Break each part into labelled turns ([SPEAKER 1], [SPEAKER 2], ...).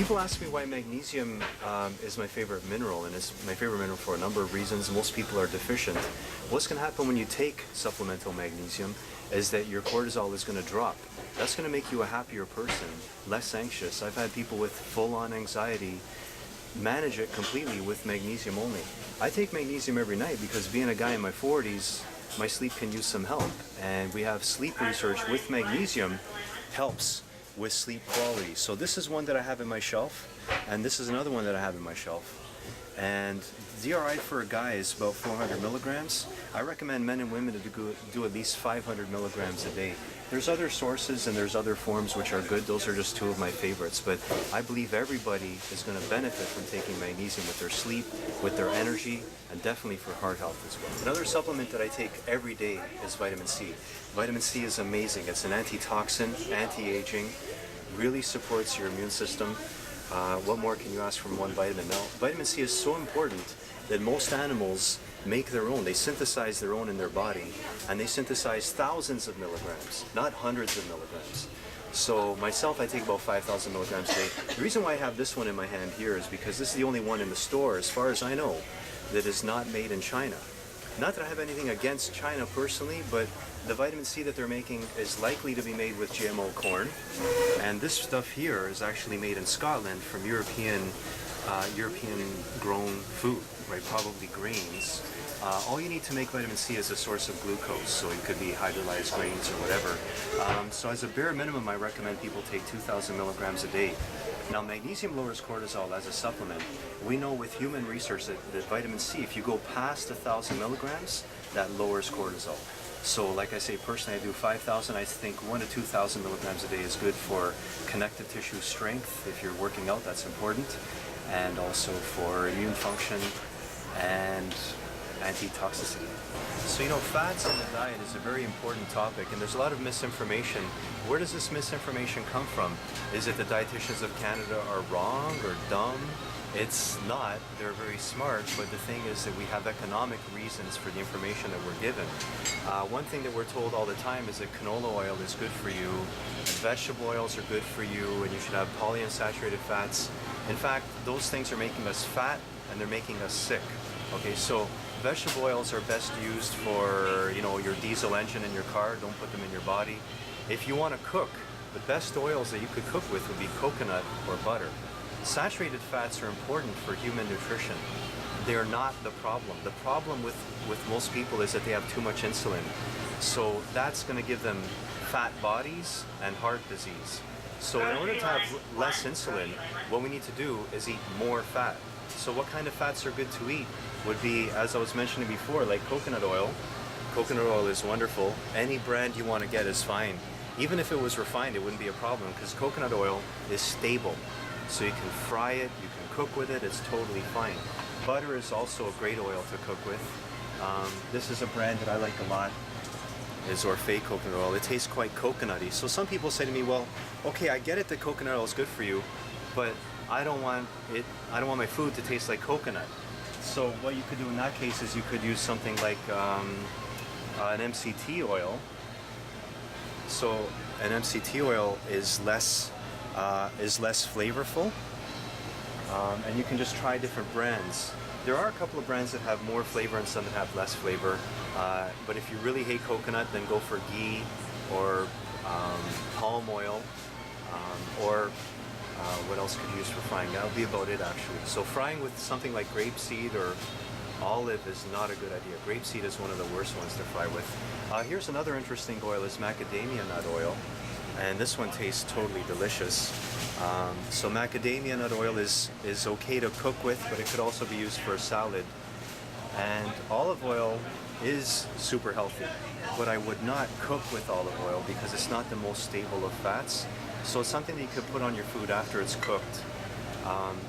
[SPEAKER 1] People ask me why magnesium is my favorite mineral, and it's my favorite mineral for a number of reasons. Most people are deficient. What's going to happen when you take supplemental magnesium is that your cortisol is going to drop. That's going to make you a happier person, less anxious. I've had people with full-on anxiety manage it completely with magnesium only. I take magnesium every night because being a guy in my 40s, my sleep can use some help. And we have sleep research with magnesium helps with sleep quality. So this is one that I have in my shelf, and this is another one that I have in my shelf. And DRI for a guy is about 400 milligrams. I recommend men and women to do at least 500 milligrams a day. There's other sources and there's other forms which are good. Those are just two of my favorites. But I believe everybody is going to benefit from taking magnesium with their sleep, with their energy, and definitely for heart health as well. Another supplement that I take every day is vitamin C. Vitamin C is amazing. It's an antitoxin, anti-aging, really supports your immune system. What more can you ask from one vitamin? Now, vitamin C is so important that most animals make their own. They synthesize their own in their body, and they synthesize thousands of milligrams, not hundreds of milligrams. So myself, I take about 5,000 milligrams a day. The reason why I have this one in my hand here is because this is the only one in the store, as far as I know, that is not made in China. Not that I have anything against China personally, but the vitamin C that they're making is likely to be made with GMO corn. And this stuff here is actually made in Scotland from European grown food, right? Probably grains. All you need to make vitamin C is a source of glucose, so it could be hydrolyzed grains or whatever. So as a bare minimum, I recommend people take 2,000 milligrams a day. Now, magnesium lowers cortisol as a supplement. We know with human research that vitamin C, if you go past 1,000 milligrams, that lowers cortisol. So like I say, personally I do 5,000. I think 1,000 to 2,000 milligrams a day is good for connective tissue strength. If you're working out, that's important. And also for immune function and anti-toxicity. So, fats in the diet is a very important topic, and there's a lot of misinformation. Where does this misinformation come from? Is it the dietitians of Canada are wrong or dumb? It's not. They're very smart, but the thing is that we have economic reasons for the information that we're given. One thing that we're told all the time is that canola oil is good for you, and vegetable oils are good for you, and you should have polyunsaturated fats. In fact, those things are making us fat, and they're making us sick. Okay, so vegetable oils are best used for, your diesel engine in your car. Don't put them in your body. If you want to cook, the best oils that you could cook with would be coconut or butter. Saturated fats are important for human nutrition. They're not the problem. The problem with most people is that they have too much insulin. So that's going to give them fat bodies and heart disease. So in order to have less insulin, what we need to do is eat more fat. So what kind of fats are good to eat would be, as I was mentioning before, like coconut oil. Coconut oil is wonderful. Any brand you want to get is fine. Even if it was refined, it wouldn't be a problem because coconut oil is stable. So you can fry it, you can cook with it, it's totally fine. Butter is also a great oil to cook with. This is a brand that I like a lot, is Orphe coconut oil. It tastes quite coconutty. So some people say to me, well, okay, I get it that coconut oil is good for you, but I don't want my food to taste like coconut. So what you could do in that case is you could use something like an MCT oil. So an MCT oil is less flavorful, and you can just try different brands. There are a couple of brands that have more flavor and some that have less flavor, but if you really hate coconut, then go for ghee or palm oil, or what else could you use for frying? That'll be about it actually. So frying with something like grapeseed or olive is not a good idea. Grapeseed is one of the worst ones to fry with. Here's another interesting oil, is macadamia nut oil. And this one tastes totally delicious. So macadamia nut oil is okay to cook with, but it could also be used for a salad. And olive oil is super healthy, but I would not cook with olive oil because it's not the most stable of fats. So it's something that you could put on your food after it's cooked.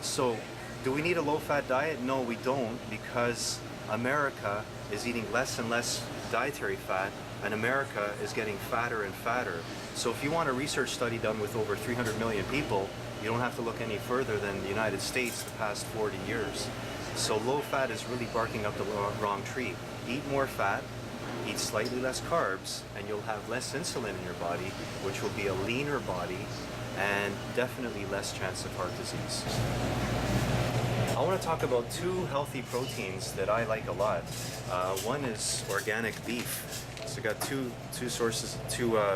[SPEAKER 1] So do we need a low-fat diet? No, we don't, because America is eating less and less dietary fat, and America is getting fatter and fatter. So if you want a research study done with over 300 million people, you don't have to look any further than the United States the past 40 years. So low fat is really barking up the wrong tree. Eat more fat, eat slightly less carbs, and you'll have less insulin in your body, which will be a leaner body, and definitely less chance of heart disease. I want to talk about two healthy proteins that I like a lot. One is organic beef. So I got two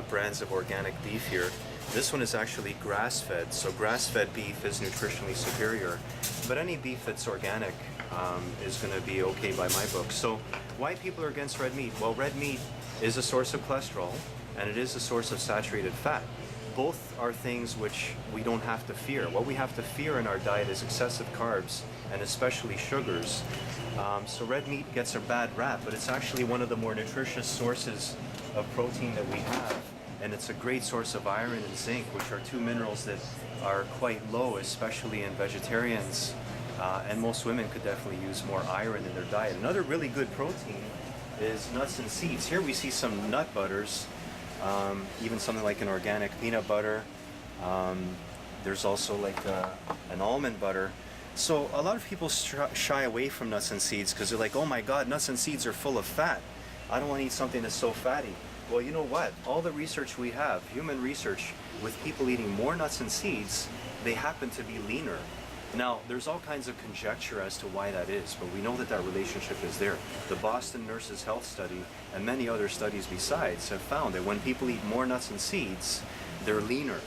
[SPEAKER 1] brands of organic beef here. This one is actually grass-fed, so grass-fed beef is nutritionally superior. But any beef that's organic is going to be okay by my book. So why people are against red meat? Well, red meat is a source of cholesterol, and it is a source of saturated fat. Both are things which we don't have to fear. What we have to fear in our diet is excessive carbs, and especially sugars. So red meat gets a bad rap, but it's actually one of the more nutritious sources of protein that we have. And it's a great source of iron and zinc, which are two minerals that are quite low, especially in vegetarians. And most women could definitely use more iron in their diet. Another really good protein is nuts and seeds. Here we see some nut butters, even something like an organic peanut butter. There's also like an almond butter. So a lot of people shy away from nuts and seeds because they're like, oh my God, nuts and seeds are full of fat. I don't want to eat something that's so fatty. Well, you know what? All the research we have, human research, with people eating more nuts and seeds, they happen to be leaner. Now, there's all kinds of conjecture as to why that is, but we know that that relationship is there. The Boston Nurses Health Study and many other studies besides have found that when people eat more nuts and seeds, they're leaner.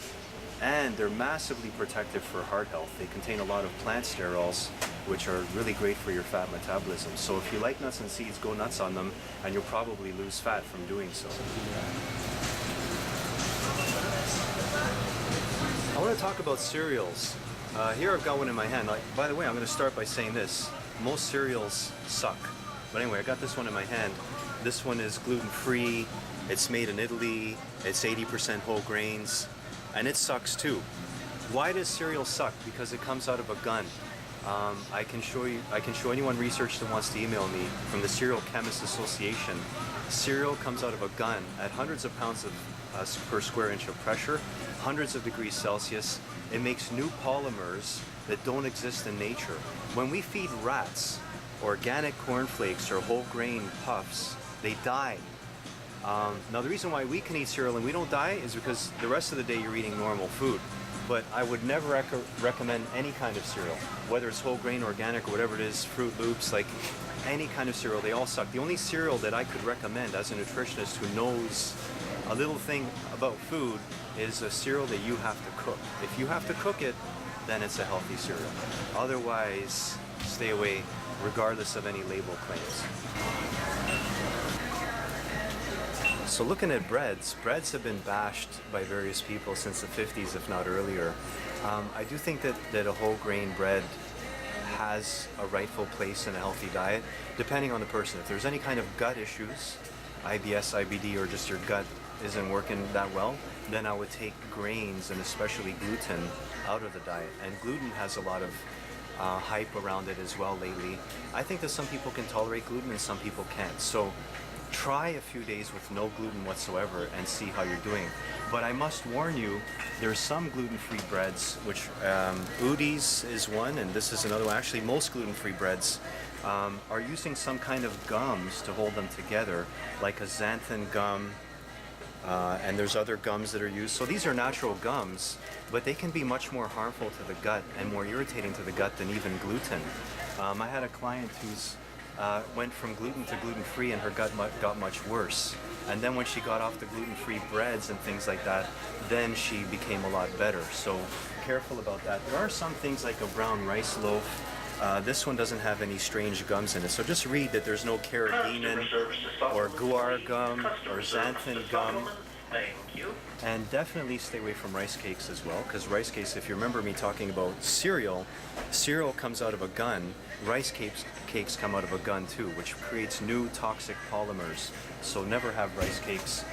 [SPEAKER 1] And they're massively protective for heart health. They contain a lot of plant sterols, which are really great for your fat metabolism. So if you like nuts and seeds, go nuts on them, and you'll probably lose fat from doing so. I want to talk about cereals. Here I've got one in my hand. By the way, I'm going to start by saying this. Most cereals suck. But anyway, I got this one in my hand. This one is gluten-free. It's made in Italy. It's 80% whole grains. And it sucks too. Why does cereal suck? Because it comes out of a gun. I can show anyone research that wants to email me from the Cereal Chemists Association. Cereal comes out of a gun at hundreds of pounds per square inch of pressure, hundreds of degrees Celsius. It makes new polymers that don't exist in nature. When we feed rats organic cornflakes or whole grain puffs, they die. Now the reason why we can eat cereal and we don't die is because the rest of the day you're eating normal food. But I would never recommend any kind of cereal, whether it's whole grain, organic, or whatever it is, Fruit Loops, like any kind of cereal, they all suck. The only cereal that I could recommend as a nutritionist who knows a little thing about food is a cereal that you have to cook. If you have to cook it, then it's a healthy cereal. Otherwise, stay away, regardless of any label claims. So looking at breads have been bashed by various people since the 50s, if not earlier. I do think that a whole grain bread has a rightful place in a healthy diet, depending on the person. If there's any kind of gut issues, IBS, IBD, or just your gut isn't working that well, then I would take grains and especially gluten out of the diet. And gluten has a lot of hype around it as well lately. I think that some people can tolerate gluten and some people can't. So try a few days with no gluten whatsoever and see how you're doing. But I must warn you, there's some gluten-free breads, which Udi's is one, and this is another one. Actually, most gluten-free breads are using some kind of gums to hold them together, like a xanthan gum, and there's other gums that are used. So these are natural gums, but they can be much more harmful to the gut and more irritating to the gut than even gluten. I had a client who's went from gluten to gluten-free and her gut got much worse. And then when she got off the gluten-free breads and things like that, then she became a lot better. So careful about that. There are some things like a brown rice loaf. This one doesn't have any strange gums in it. So just read that there's no carrageenan or guar gum or xanthan gum.
[SPEAKER 2] Thank you.
[SPEAKER 1] And definitely stay away from rice cakes as well, because rice cakes, if you remember me talking about cereal comes out of a gun. Rice cakes come out of a gun too, which creates new toxic polymers. So never have rice cakes.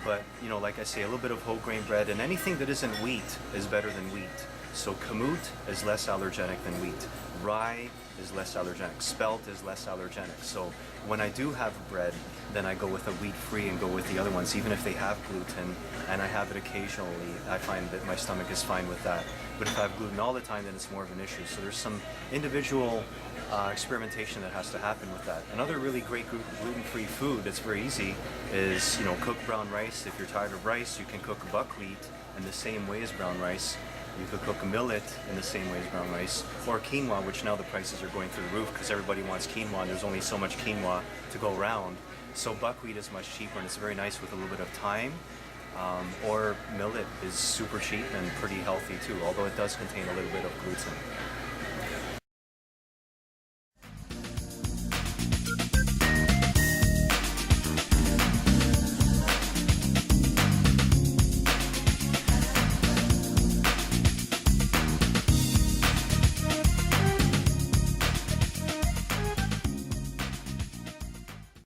[SPEAKER 1] But, you know, like I say, a little bit of whole grain bread, and anything that isn't wheat is better than wheat. So kamut is less allergenic than wheat. Rye is less allergenic. Spelt is less allergenic. So when I do have bread, then I go with a wheat-free and go with the other ones, even if they have gluten, and I have it occasionally. I find that my stomach is fine with that. But if I have gluten all the time, then it's more of an issue. So there's some individual experimentation that has to happen with that. Another really great gluten-free food that's very easy is, cooked brown rice. If you're tired of rice, you can cook buckwheat in the same way as brown rice. You could cook millet in the same way as brown rice, or quinoa, which now the prices are going through the roof because everybody wants quinoa and there's only so much quinoa to go around. So buckwheat is much cheaper and it's very nice with a little bit of thyme. Or millet is super cheap and pretty healthy too, although it does contain a little bit of gluten.